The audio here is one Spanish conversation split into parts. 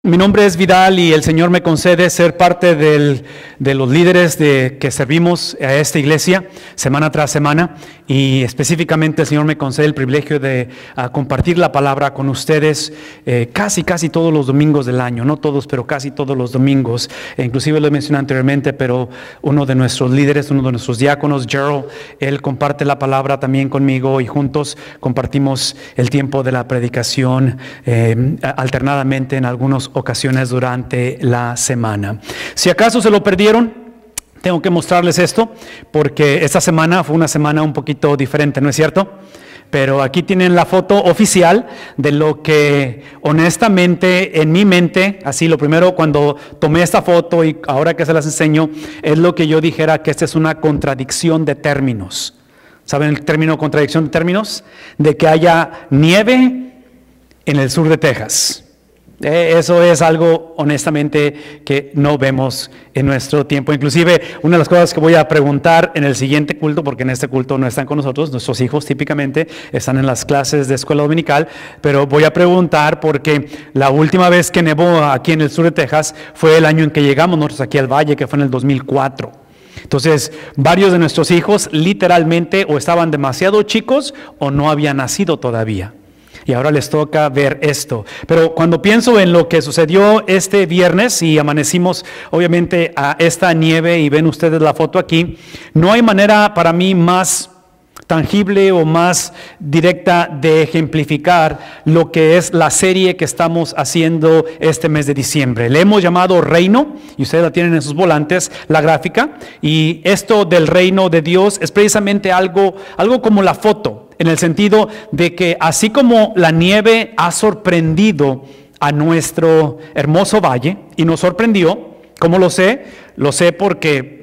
Mi nombre es Vidal y el Señor me concede ser parte de los líderes que servimos a esta iglesia semana tras semana, y específicamente el Señor me concede el privilegio de compartir la palabra con ustedes casi todos los domingos del año, no todos, pero casi todos los domingos. Inclusive lo he mencionado anteriormente, pero uno de nuestros líderes, uno de nuestros diáconos, Gerald, él comparte la palabra también conmigo y juntos compartimos el tiempo de la predicación alternadamente en algunos ocasiones durante la semana. Si acaso se lo perdieron, tengo que mostrarles esto porque esta semana fue una semana un poquito diferente, ¿no es cierto? Pero aquí tienen la foto oficial de lo que honestamente en mi mente, así lo primero cuando tomé esta foto y ahora que se las enseño, es lo que yo dijera que esta es una contradicción de términos. ¿Saben el término contradicción de términos? De que haya nieve en el sur de Texas. Eso es algo honestamente que no vemos en nuestro tiempo. Inclusive una de las cosas que voy a preguntar en el siguiente culto, porque en este culto no están con nosotros, nuestros hijos típicamente están en las clases de escuela dominical, pero voy a preguntar porque la última vez que nevó aquí en el sur de Texas fue el año en que llegamos nosotros aquí al valle, que fue en el 2004. Entonces, varios de nuestros hijos literalmente o estaban demasiado chicos o no habían nacido todavía. Y ahora les toca ver esto. Pero cuando pienso en lo que sucedió este viernes y amanecimos obviamente a esta nieve y ven ustedes la foto aquí, no hay manera para mí más tangible o más directa de ejemplificar lo que es la serie que estamos haciendo este mes de diciembre. Le hemos llamado Reino, y ustedes la tienen en sus volantes, la gráfica, y esto del reino de Dios es precisamente algo como la foto, en el sentido de que así como la nieve ha sorprendido a nuestro hermoso valle, y nos sorprendió, ¿cómo lo sé? Lo sé porque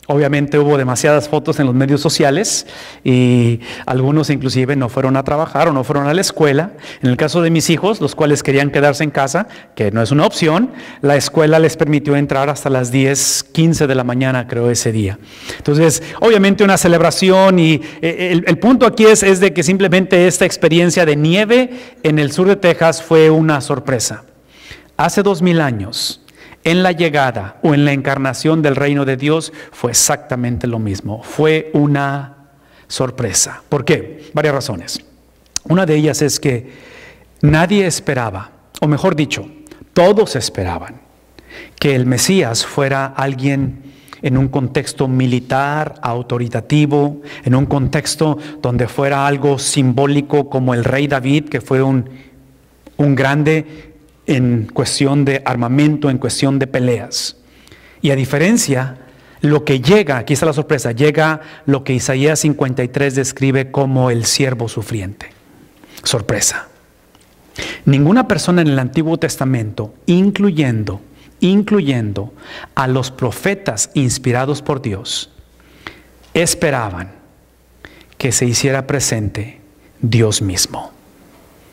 obviamente hubo demasiadas fotos en los medios sociales y algunos inclusive no fueron a trabajar o no fueron a la escuela. En el caso de mis hijos, los cuales querían quedarse en casa, que no es una opción, la escuela les permitió entrar hasta las 10:15 de la mañana, creo, ese día. Entonces, obviamente una celebración y el punto aquí es de que simplemente esta experiencia de nieve en el sur de Texas fue una sorpresa. Hace 2000 años, en la llegada o en la encarnación del reino de Dios fue exactamente lo mismo. Fue una sorpresa. ¿Por qué? Varias razones. Una de ellas es que nadie esperaba, o mejor dicho, todos esperaban que el Mesías fuera alguien en un contexto militar, autoritativo, en un contexto donde fuera algo simbólico como el rey David, que fue un grande en cuestión de armamento, en cuestión de peleas. Y a diferencia, lo que llega, aquí está la sorpresa, llega lo que Isaías 53 describe como el siervo sufriente. Sorpresa. Ninguna persona en el Antiguo Testamento, incluyendo a los profetas inspirados por Dios, esperaban que se hiciera presente Dios mismo.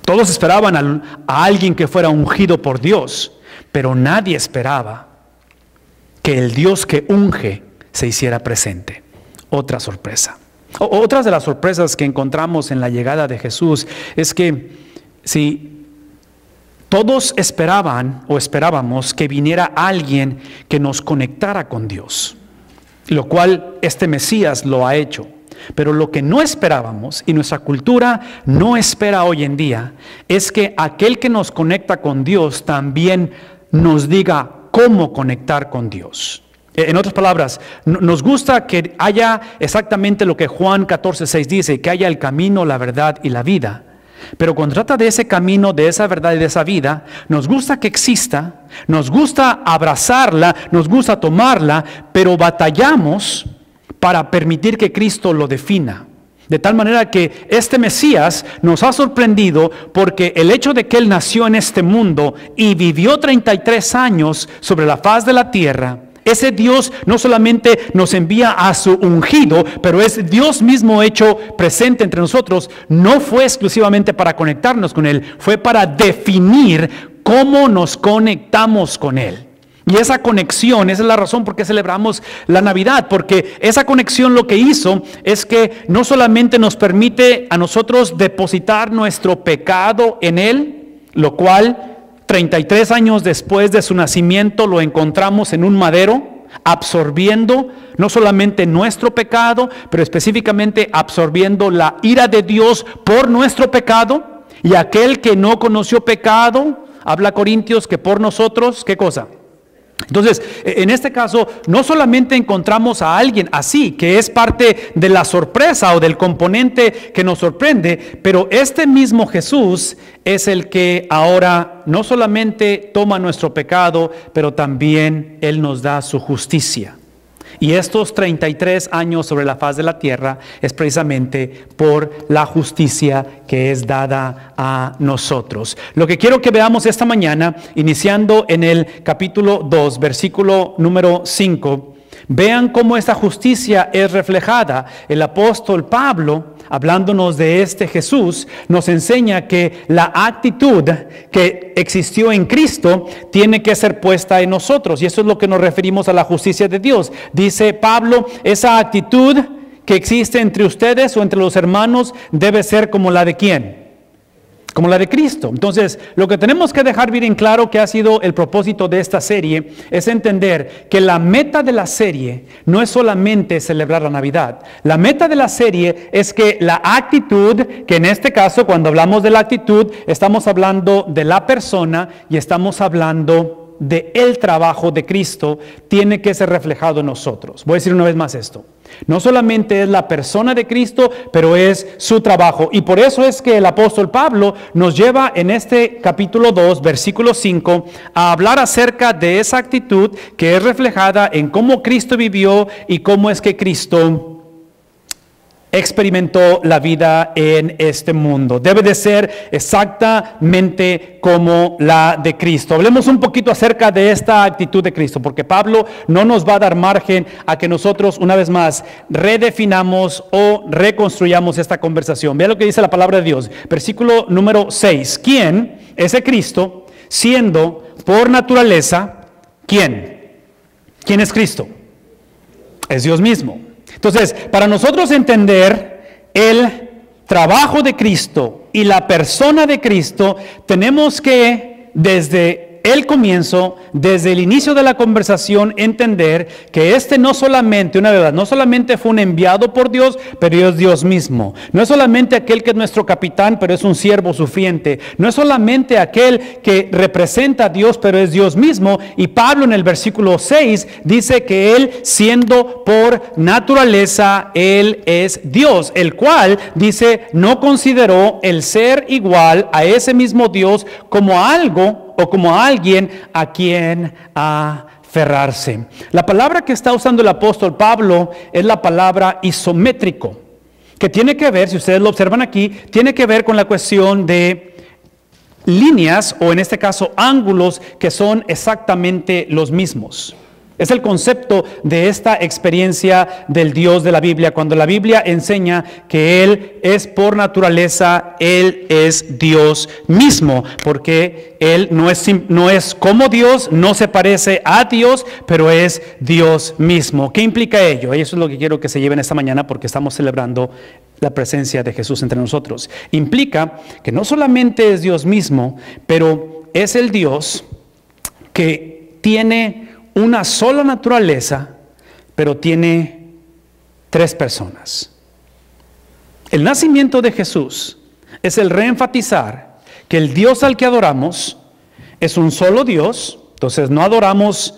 Todos esperaban a alguien que fuera ungido por Dios, pero nadie esperaba que el Dios que unge se hiciera presente. Otra sorpresa. Otras de las sorpresas que encontramos en la llegada de Jesús es que si todos esperaban o esperábamos que viniera alguien que nos conectara con Dios, lo cual este Mesías lo ha hecho. Pero lo que no esperábamos, y nuestra cultura no espera hoy en día, es que aquel que nos conecta con Dios también nos diga cómo conectar con Dios. En otras palabras, nos gusta que haya exactamente lo que Juan 14:6 dice, que haya el camino, la verdad y la vida. Pero cuando trata de ese camino, de esa verdad y de esa vida, nos gusta que exista, nos gusta abrazarla, nos gusta tomarla, pero batallamos para permitir que Cristo lo defina. De tal manera que este Mesías nos ha sorprendido porque el hecho de que Él nació en este mundo y vivió 33 años sobre la faz de la tierra, ese Dios no solamente nos envía a su ungido, pero es Dios mismo hecho presente entre nosotros. No fue exclusivamente para conectarnos con Él, fue para definir cómo nos conectamos con Él. Y esa conexión, esa es la razón por qué celebramos la Navidad, porque esa conexión lo que hizo es que no solamente nos permite a nosotros depositar nuestro pecado en Él, lo cual 33 años después de su nacimiento lo encontramos en un madero, absorbiendo no solamente nuestro pecado, pero específicamente absorbiendo la ira de Dios por nuestro pecado. Y aquel que no conoció pecado, habla Corintios, que por nosotros, ¿qué cosa? Entonces, en este caso, no solamente encontramos a alguien así, que es parte de la sorpresa o del componente que nos sorprende, pero este mismo Jesús es el que ahora no solamente toma nuestro pecado, pero también Él nos da su justicia. Y estos 33 años sobre la faz de la tierra es precisamente por la justicia que es dada a nosotros. Lo que quiero que veamos esta mañana, iniciando en el capítulo 2, versículo número 5, vean cómo esta justicia es reflejada. El apóstol Pablo, hablándonos de este Jesús, nos enseña que la actitud que existió en Cristo tiene que ser puesta en nosotros. Y eso es lo que nos referimos a la justicia de Dios. Dice Pablo, esa actitud que existe entre ustedes o entre los hermanos debe ser como la de ¿quién? Como la de Cristo. Entonces, lo que tenemos que dejar bien en claro que ha sido el propósito de esta serie es entender que la meta de la serie no es solamente celebrar la Navidad. La meta de la serie es que la actitud, que en este caso cuando hablamos de la actitud, estamos hablando de la persona y estamos hablando de el trabajo de Cristo, tiene que ser reflejado en nosotros. Voy a decir una vez más esto. No solamente es la persona de Cristo, pero es su trabajo. Y por eso es que el apóstol Pablo nos lleva en este capítulo 2, versículo 5, a hablar acerca de esa actitud que es reflejada en cómo Cristo vivió y cómo es que Cristo experimentó la vida en este mundo. Debe de ser exactamente como la de Cristo. Hablemos un poquito acerca de esta actitud de Cristo, porque Pablo no nos va a dar margen a que nosotros una vez más redefinamos o reconstruyamos esta conversación. Vea lo que dice la palabra de Dios. Versículo número 6. ¿Quién? Ese Cristo, siendo por naturaleza, ¿quién? ¿Quién es Cristo? Es Dios mismo. Entonces, para nosotros entender el trabajo de Cristo y la persona de Cristo, tenemos que desde el comienzo, desde el inicio de la conversación, entender que este no solamente, una verdad, no solamente fue un enviado por Dios, pero es Dios mismo. No es solamente aquel que es nuestro capitán, pero es un siervo sufriente. No es solamente aquel que representa a Dios, pero es Dios mismo. Y Pablo en el versículo 6 dice que Él, siendo por naturaleza, Él es Dios, el cual, dice, no consideró el ser igual a ese mismo Dios como algo o como a alguien a quien aferrarse. La palabra que está usando el apóstol Pablo es la palabra isométrico, que tiene que ver, si ustedes lo observan aquí, tiene que ver con la cuestión de líneas, o en este caso ángulos, que son exactamente los mismos. Es el concepto de esta experiencia del Dios de la Biblia, cuando la Biblia enseña que Él es por naturaleza, Él es Dios mismo, porque Él no es como Dios, no se parece a Dios, pero es Dios mismo. ¿Qué implica ello? Y eso es lo que quiero que se lleven esta mañana, porque estamos celebrando la presencia de Jesús entre nosotros. Implica que no solamente es Dios mismo, pero es el Dios que tiene una sola naturaleza, pero tiene tres personas. El nacimiento de Jesús es el reenfatizar que el Dios al que adoramos es un solo Dios. Entonces no adoramos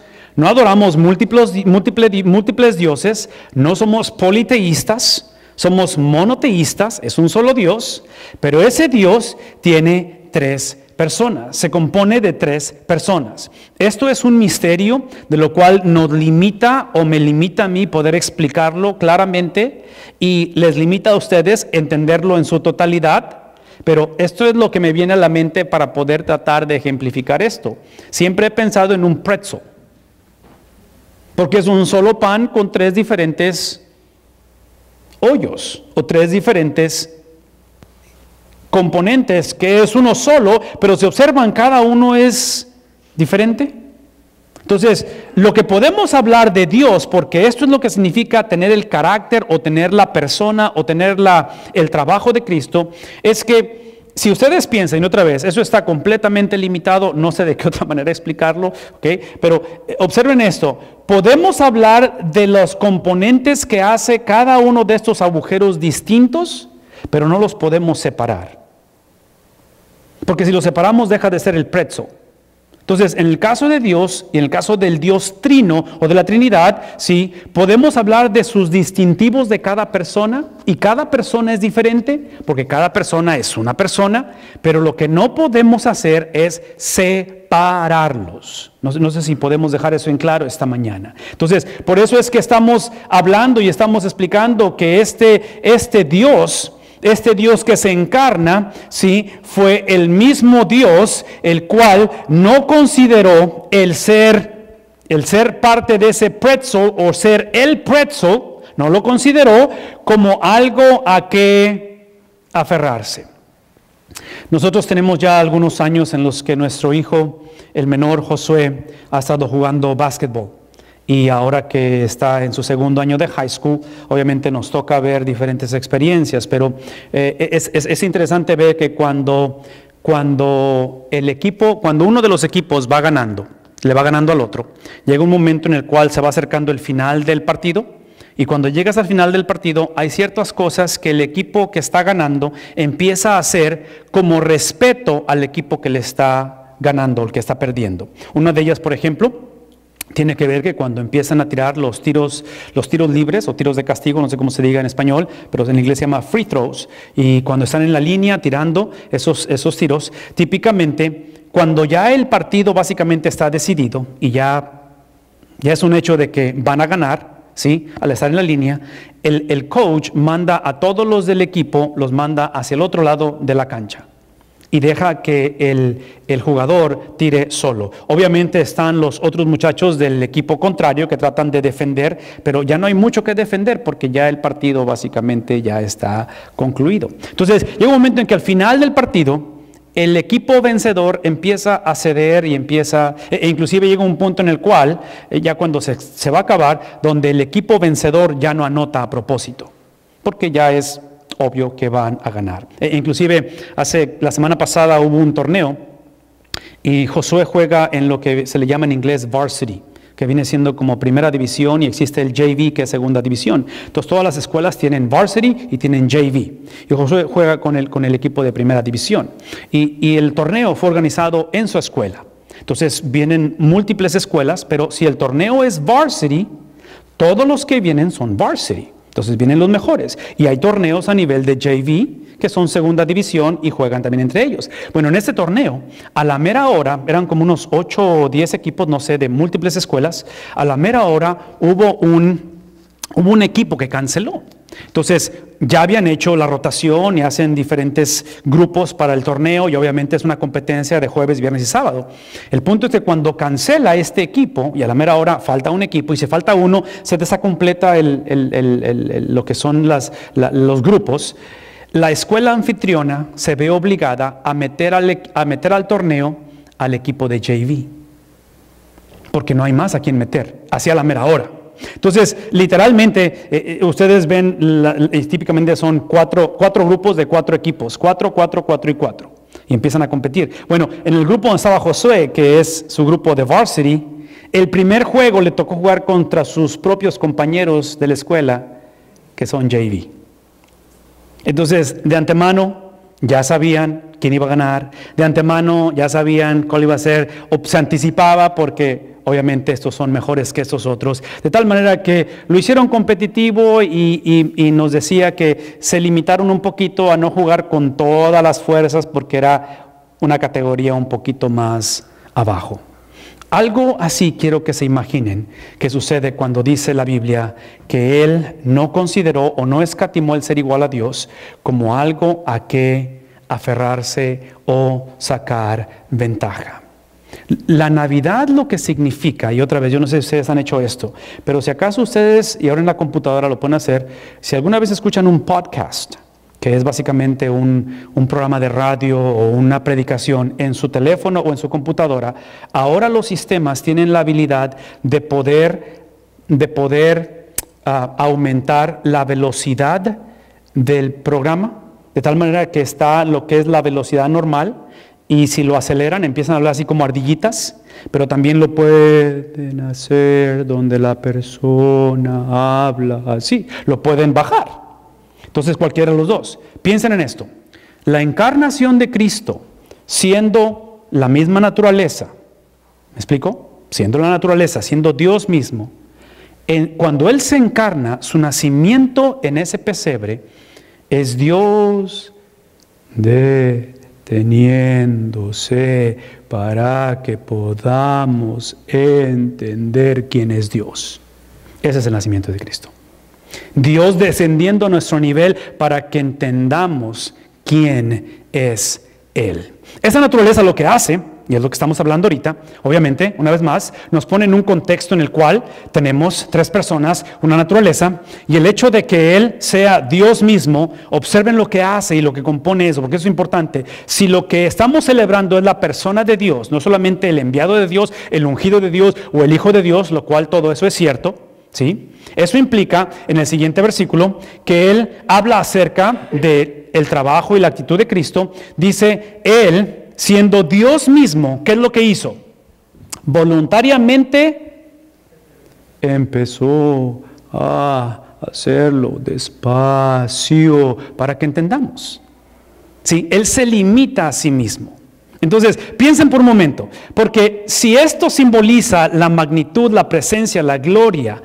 múltiples dioses, no somos politeístas, somos monoteístas, es un solo Dios, pero ese Dios tiene tres personas, se compone de tres personas. Esto es un misterio de lo cual nos limita o me limita a mí poder explicarlo claramente y les limita a ustedes entenderlo en su totalidad, pero esto es lo que me viene a la mente para poder tratar de ejemplificar esto. Siempre he pensado en un pretzel, porque es un solo pan con tres diferentes hoyos o tres diferentes componentes, que es uno solo, pero si observan, cada uno es diferente. Entonces, lo que podemos hablar de Dios, porque esto es lo que significa tener el carácter o tener la persona o tener el trabajo de Cristo, es que si ustedes piensan, y otra vez, eso está completamente limitado, no sé de qué otra manera explicarlo, ¿ok? Pero observen esto, podemos hablar de los componentes que hace cada uno de estos agujeros distintos, pero no los podemos separar. Porque si los separamos deja de ser el pretzel. Entonces, en el caso de Dios y en el caso del Dios trino o de la Trinidad, sí, podemos hablar de sus distintivos de cada persona y cada persona es diferente porque cada persona es una persona, pero lo que no podemos hacer es separarlos. No sé si podemos dejar eso en claro esta mañana. Entonces, por eso es que estamos hablando y estamos explicando que este Dios que se encarna, sí, fue el mismo Dios, el cual no consideró el ser parte de ese pretzel o ser el pretzel, no lo consideró como algo a que aferrarse. Nosotros tenemos ya algunos años en los que nuestro hijo, el menor Josué, ha estado jugando básquetbol. Y ahora que está en su segundo año de high school, obviamente nos toca ver diferentes experiencias, pero es interesante ver que cuando uno de los equipos va ganando, le va ganando al otro, llega un momento en el cual se va acercando el final del partido, y cuando llegas al final del partido hay ciertas cosas que el equipo que está ganando empieza a hacer como respeto al equipo que le está ganando, el que está perdiendo. Una de ellas, por ejemplo, tiene que ver que cuando empiezan a tirar los tiros libres o tiros de castigo, no sé cómo se diga en español, pero en inglés se llama free throws, y cuando están en la línea tirando esos tiros, típicamente cuando ya el partido básicamente está decidido y ya es un hecho de que van a ganar, ¿sí? Al estar en la línea, el coach manda a todos los del equipo, los manda hacia el otro lado de la cancha y deja que el jugador tire solo. Obviamente están los otros muchachos del equipo contrario que tratan de defender, pero ya no hay mucho que defender porque ya el partido básicamente ya está concluido. Entonces, llega un momento en que al final del partido, el equipo vencedor empieza a ceder y inclusive llega un punto en el cual, ya cuando se va a acabar, donde el equipo vencedor ya no anota a propósito, porque ya es obvio que van a ganar. Inclusive la semana pasada hubo un torneo y Josué juega en lo que se le llama en inglés varsity, que viene siendo como primera división, y existe el JV, que es segunda división. Entonces todas las escuelas tienen varsity y tienen JV, y Josué juega con el equipo de primera división, y el torneo fue organizado en su escuela. Entonces vienen múltiples escuelas, pero si el torneo es varsity, todos los que vienen son varsity. Entonces vienen los mejores, y hay torneos a nivel de JV que son segunda división y juegan también entre ellos. Bueno, en este torneo, a la mera hora, eran como unos 8 o 10 equipos, no sé, de múltiples escuelas. A la mera hora hubo un equipo que canceló. Entonces ya habían hecho la rotación y hacen diferentes grupos para el torneo, y obviamente es una competencia de jueves, viernes y sábado. El punto es que cuando cancela este equipo y a la mera hora falta un equipo, y si falta uno se desacompleta lo que son los grupos, la escuela anfitriona se ve obligada a meter al torneo al equipo de JV, porque no hay más a quien meter hacia la mera hora. Entonces, literalmente, ustedes ven, típicamente son cuatro grupos de 4 equipos, 4, 4, 4 y 4, y empiezan a competir. Bueno, en el grupo donde estaba Josué, que es su grupo de varsity, el primer juego le tocó jugar contra sus propios compañeros de la escuela, que son JV. Entonces, de antemano, ya sabían quién iba a ganar, de antemano ya sabían cuál iba a ser, o se anticipaba porque obviamente estos son mejores que estos otros, de tal manera que lo hicieron competitivo, y nos decía que se limitaron un poquito a no jugar con todas las fuerzas porque era una categoría un poquito más abajo. Algo así quiero que se imaginen que sucede cuando dice la Biblia que Él no consideró o no escatimó el ser igual a Dios como algo a que aferrarse o sacar ventaja. La Navidad lo que significa, y otra vez, yo no sé si ustedes han hecho esto, pero si acaso ustedes, y ahora en la computadora lo pueden hacer, si alguna vez escuchan un podcast, que es básicamente un programa de radio o una predicación en su teléfono o en su computadora, ahora los sistemas tienen la habilidad de poder aumentar la velocidad del programa de tal manera que está lo que es la velocidad normal, y si lo aceleran empiezan a hablar así como ardillitas, pero también lo pueden hacer donde la persona habla así, lo pueden bajar. Entonces cualquiera de los dos. Piensen en esto, la encarnación de Cristo, siendo la misma naturaleza, ¿me explico? Siendo la naturaleza, siendo Dios mismo, cuando Él se encarna, su nacimiento en ese pesebre es Dios deteniéndose para que podamos entender quién es Dios. Ese es el nacimiento de Cristo. Dios descendiendo a nuestro nivel para que entendamos quién es Él. Esa naturaleza lo que hace, y es lo que estamos hablando ahorita, obviamente, una vez más, nos pone en un contexto en el cual tenemos tres personas, una naturaleza, y el hecho de que Él sea Dios mismo, observen lo que hace y lo que compone eso, porque eso es importante. Si lo que estamos celebrando es la persona de Dios, no solamente el enviado de Dios, el ungido de Dios o el Hijo de Dios, lo cual todo eso es cierto, ¿sí? Eso implica, en el siguiente versículo, que Él habla acerca del trabajo y la actitud de Cristo. Dice, Él, siendo Dios mismo, ¿qué es lo que hizo? Voluntariamente empezó a hacerlo despacio para que entendamos. Sí, Él se limita a sí mismo. Entonces, piensen por un momento, porque si esto simboliza la magnitud, la presencia, la gloria,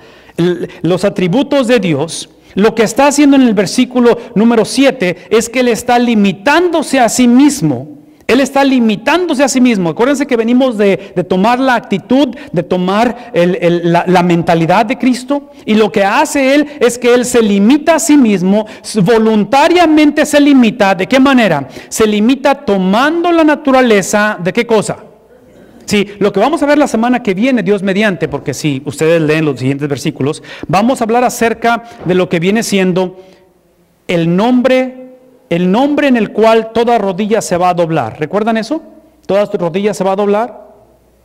los atributos de Dios, lo que está haciendo en el versículo número 7 es que Él está limitándose a sí mismo. Él está limitándose a sí mismo. Acuérdense que venimos de tomar la actitud, de tomar la mentalidad de Cristo. Y lo que hace Él es que Él se limita a sí mismo, voluntariamente se limita. ¿De qué manera? Se limita tomando la naturaleza de ¿qué cosa? Sí, lo que vamos a ver la semana que viene, Dios mediante, porque si ustedes leen los siguientes versículos, vamos a hablar acerca de lo que viene siendo el nombre en el cual toda rodilla se va a doblar. ¿Recuerdan eso? ¿Toda rodilla se va a doblar?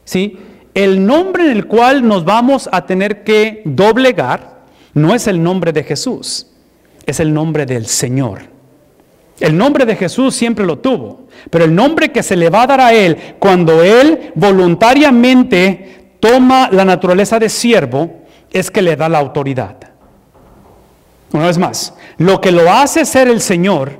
¿Sí? El nombre en el cual nos vamos a tener que doblegar no es el nombre de Jesús, es el nombre del Señor. El nombre de Jesús siempre lo tuvo, pero el nombre que se le va a dar a Él cuando Él voluntariamente toma la naturaleza de siervo es que le da la autoridad. Una vez más, lo que lo hace ser el Señor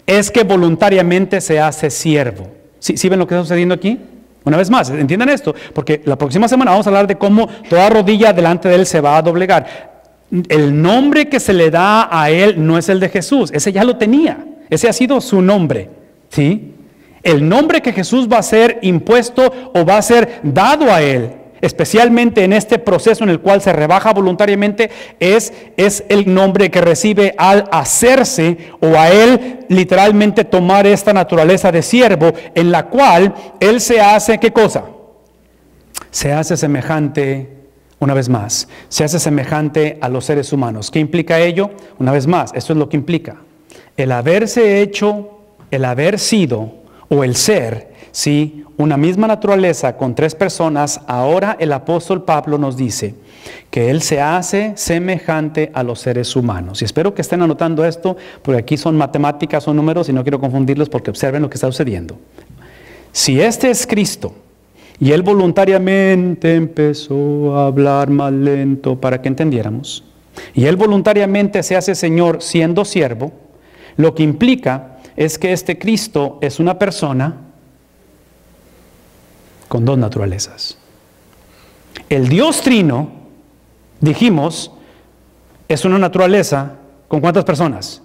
es que voluntariamente se hace siervo. ¿Sí ven lo que está sucediendo aquí? Una vez más, entiendan esto, porque la próxima semana vamos a hablar de cómo toda rodilla delante de Él se va a doblegar. El nombre que se le da a Él no es el de Jesús, ese ya lo tenía, ese ha sido su nombre, ¿sí? El nombre que Jesús va a ser impuesto o va a ser dado a Él, especialmente en este proceso en el cual se rebaja voluntariamente, es el nombre que recibe al hacerse o a Él literalmente tomar esta naturaleza de siervo, en la cual Él se hace, ¿qué cosa? Se hace semejante, una vez más, se hace semejante a los seres humanos. ¿Qué implica ello? Una vez más, esto es lo que implica. El haberse hecho, el haber sido o el ser, ¿sí? Una misma naturaleza con tres personas. Ahora el apóstol Pablo nos dice que Él se hace semejante a los seres humanos. Y espero que estén anotando esto, porque aquí son matemáticas, son números y no quiero confundirlos porque observen lo que está sucediendo. Si este es Cristo y Él voluntariamente empezó a hablar más lento para que entendiéramos, y Él voluntariamente se hace Señor siendo siervo, lo que implica es que este Cristo es una persona con dos naturalezas. El Dios Trino, dijimos, es una naturaleza ¿con cuántas personas?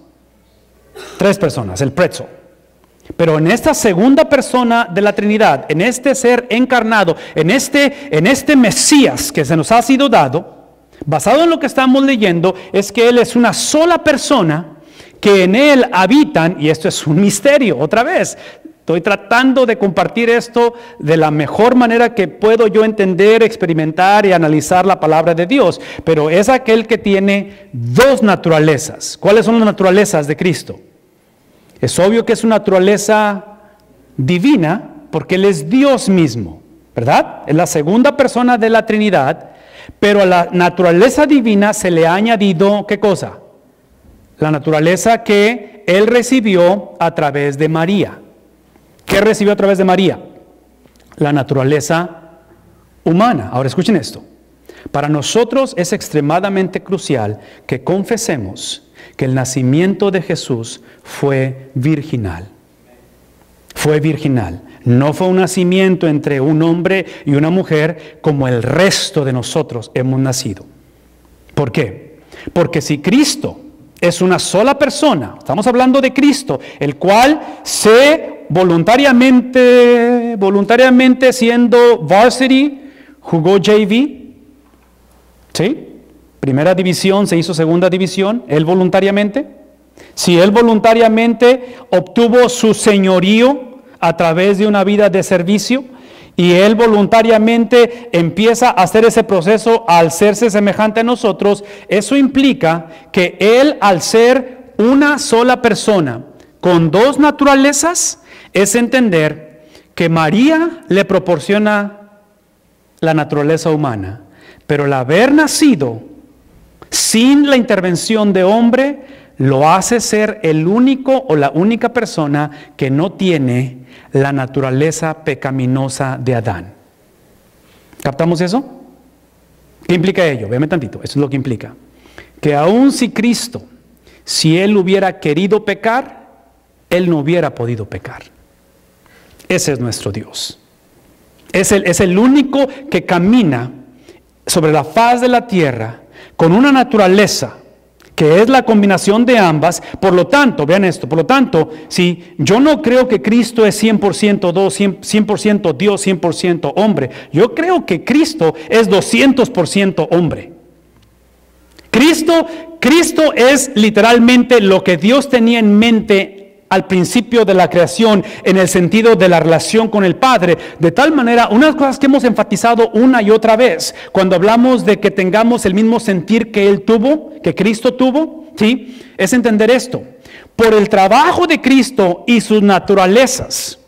Tres personas, el pretzo. Pero en esta segunda persona de la Trinidad, en este ser encarnado, en este Mesías que se nos ha sido dado, basado en lo que estamos leyendo, es que Él es una sola persona que en Él habitan, y esto es un misterio, otra vez. Estoy tratando de compartir esto de la mejor manera que puedo yo entender, experimentar y analizar la palabra de Dios. Pero es aquel que tiene dos naturalezas. ¿Cuáles son las naturalezas de Cristo? Es obvio que es una naturaleza divina porque Él es Dios mismo, ¿verdad? Es la segunda persona de la Trinidad, pero a la naturaleza divina se le ha añadido, ¿qué cosa? La naturaleza que Él recibió a través de María. ¿Qué recibió a través de María? La naturaleza humana. Ahora escuchen esto. Para nosotros es extremadamente crucial que confesemos que el nacimiento de Jesús fue virginal. Fue virginal. No fue un nacimiento entre un hombre y una mujer como el resto de nosotros hemos nacido. ¿Por qué? Porque si Cristo es una sola persona, estamos hablando de Cristo, el cual se voluntariamente siendo varsity, jugó JV, ¿sí? Primera división, se hizo segunda división, él voluntariamente. Si él voluntariamente obtuvo su señorío a través de una vida de servicio, y él voluntariamente empieza a hacer ese proceso al serse semejante a nosotros, eso implica que él, al ser una sola persona con dos naturalezas, es entender que María le proporciona la naturaleza humana, pero el haber nacido sin la intervención de hombre lo hace ser el único o la única persona que no tiene la naturaleza pecaminosa de Adán. ¿Captamos eso? ¿Qué implica ello? Véame tantito, eso es lo que implica. Que aun si Cristo, si Él hubiera querido pecar, Él no hubiera podido pecar. Ese es nuestro Dios. Es el único que camina sobre la faz de la tierra con una naturaleza que es la combinación de ambas. Por lo tanto, vean esto, por lo tanto, si yo no creo que Cristo es 100% Dios, 100% hombre, yo creo que Cristo es 200% hombre. Cristo es literalmente lo que Dios tenía en mente al principio de la creación, en el sentido de la relación con el Padre. De tal manera, unas cosas que hemos enfatizado una y otra vez, cuando hablamos de que tengamos el mismo sentir que Él tuvo, que Cristo tuvo, ¿sí? Es entender esto. Por el trabajo de Cristo y sus naturalezas,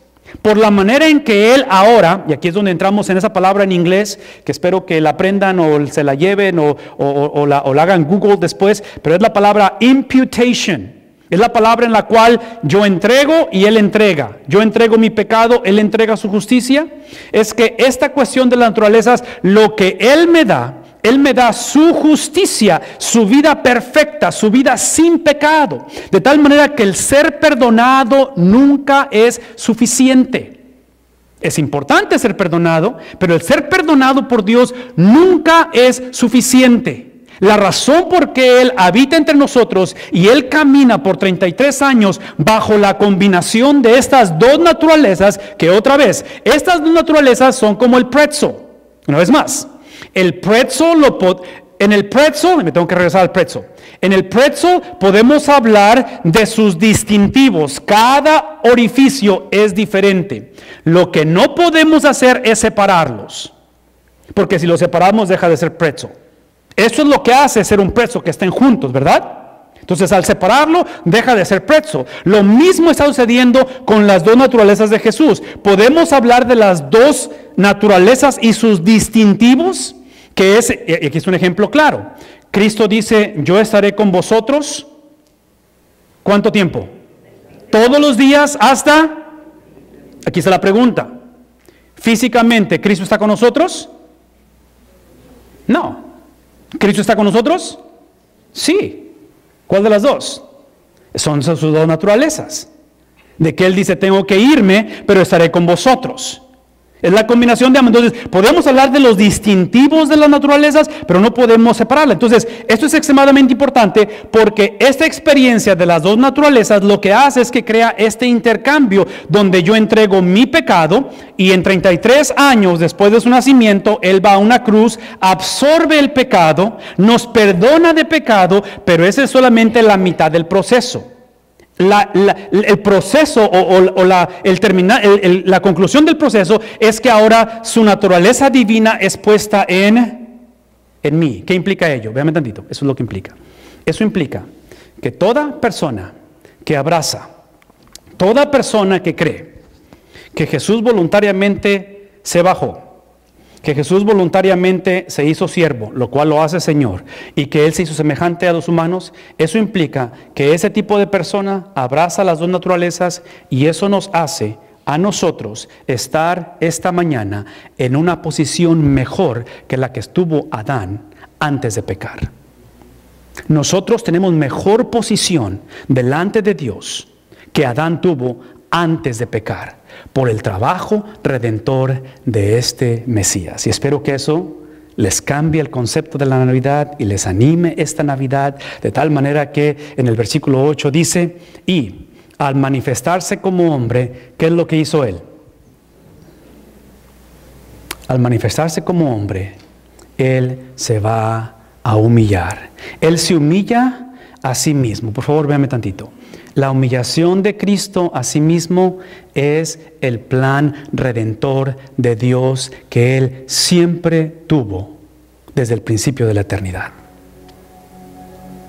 por la manera en que Él ahora, y aquí es donde entramos en esa palabra en inglés, que espero que la aprendan o se la lleven o la hagan Google después, pero es la palabra imputation. Es la palabra en la cual yo entrego y Él entrega. Yo entrego mi pecado, Él entrega su justicia. Es que esta cuestión de las naturalezas, lo que Él me da su justicia, su vida perfecta, su vida sin pecado. De tal manera que el ser perdonado nunca es suficiente. Es importante ser perdonado, pero el ser perdonado por Dios nunca es suficiente. La razón por qué Él habita entre nosotros y Él camina por 33 años bajo la combinación de estas dos naturalezas, que otra vez, estas dos naturalezas son como el pretzel. Una vez más, el pretzel, me tengo que regresar al pretzel. En el pretzel podemos hablar de sus distintivos. Cada orificio es diferente. Lo que no podemos hacer es separarlos, porque si los separamos deja de ser pretzel. Eso es lo que hace ser un pretzel, que estén juntos, ¿verdad? Entonces, al separarlo, deja de ser pretzel. Lo mismo está sucediendo con las dos naturalezas de Jesús. Podemos hablar de las dos naturalezas y sus distintivos, que es, y aquí es un ejemplo claro. Cristo dice, yo estaré con vosotros, ¿cuánto tiempo? Todos los días hasta, aquí está la pregunta, ¿físicamente Cristo está con nosotros? No. ¿Cristo está con nosotros? Sí. ¿Cuál de las dos? Son sus dos naturalezas. De que Él dice, tengo que irme, pero estaré con vosotros. Es la combinación de ambos. Entonces, podemos hablar de los distintivos de las naturalezas, pero no podemos separarlas. Entonces, esto es extremadamente importante porque esta experiencia de las dos naturalezas lo que hace es que crea este intercambio donde yo entrego mi pecado y en 33 años después de su nacimiento, Él va a una cruz, absorbe el pecado, nos perdona de pecado, pero esa es solamente la mitad del proceso. El proceso la conclusión del proceso es que ahora su naturaleza divina es puesta en mí. ¿Qué implica ello? Véame tantito, eso es lo que implica. Eso implica que toda persona que abraza, toda persona que cree que Jesús voluntariamente se bajó que Jesús voluntariamente se hizo siervo, lo cual lo hace Señor, y que Él se hizo semejante a los humanos, eso implica que ese tipo de persona abraza las dos naturalezas y eso nos hace a nosotros estar esta mañana en una posición mejor que la que estuvo Adán antes de pecar. Nosotros tenemos mejor posición delante de Dios que Adán tuvo antes de pecar, por el trabajo redentor de este Mesías. Y espero que eso les cambie el concepto de la Navidad y les anime esta Navidad, de tal manera que en el versículo 8 dice, y al manifestarse como hombre, ¿qué es lo que hizo Él? Al manifestarse como hombre, Él se va a humillar. Él se humilla a sí mismo. Por favor, véanme tantito. La humillación de Cristo a sí mismo es el plan redentor de Dios que Él siempre tuvo desde el principio de la eternidad.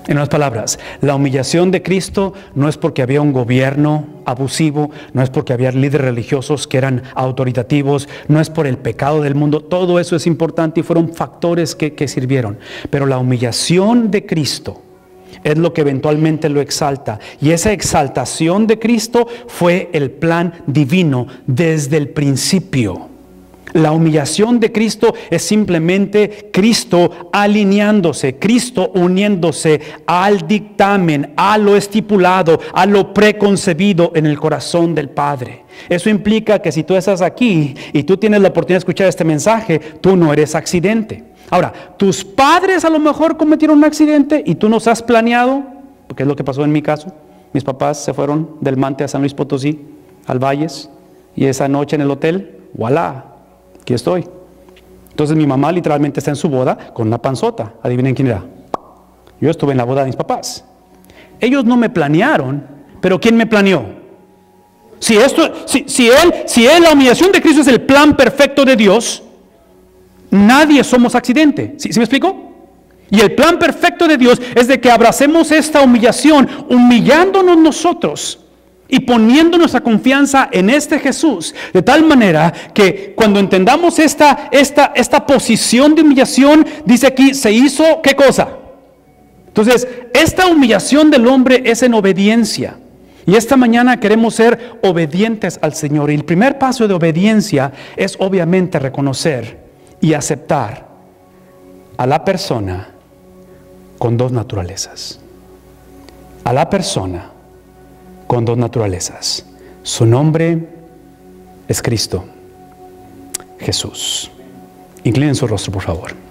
En otras palabras, la humillación de Cristo no es porque había un gobierno abusivo, no es porque había líderes religiosos que eran autoritativos, no es por el pecado del mundo. Todo eso es importante y fueron factores que sirvieron. Pero la humillación de Cristo es lo que eventualmente lo exalta. Y esa exaltación de Cristo fue el plan divino desde el principio. La humillación de Cristo es simplemente Cristo alineándose, Cristo uniéndose al dictamen, a lo estipulado, a lo preconcebido en el corazón del Padre. Eso implica que si tú estás aquí y tú tienes la oportunidad de escuchar este mensaje, tú no eres accidente. Ahora, tus padres a lo mejor cometieron un accidente y tú nos has planeado, porque es lo que pasó en mi caso. Mis papás se fueron del Mante a San Luis Potosí, al Valles, y esa noche en el hotel, ¡voilá! Aquí estoy. Entonces mi mamá literalmente está en su boda con una panzota. Adivinen quién era. Yo estuve en la boda de mis papás. Ellos no me planearon, pero ¿quién me planeó? Si la humillación de Cristo es el plan perfecto de Dios, nadie somos accidente. ¿Sí me explico? Y el plan perfecto de Dios es de que abracemos esta humillación, humillándonos nosotros y poniendo nuestra confianza en este Jesús, de tal manera que cuando entendamos esta posición de humillación, dice aquí, se hizo, ¿qué cosa? Entonces, esta humillación del hombre es en obediencia. Y esta mañana queremos ser obedientes al Señor. Y el primer paso de obediencia es obviamente reconocer y aceptar a la persona con dos naturalezas. A la persona con dos naturalezas. Su nombre es Cristo Jesús. Inclinen su rostro, por favor.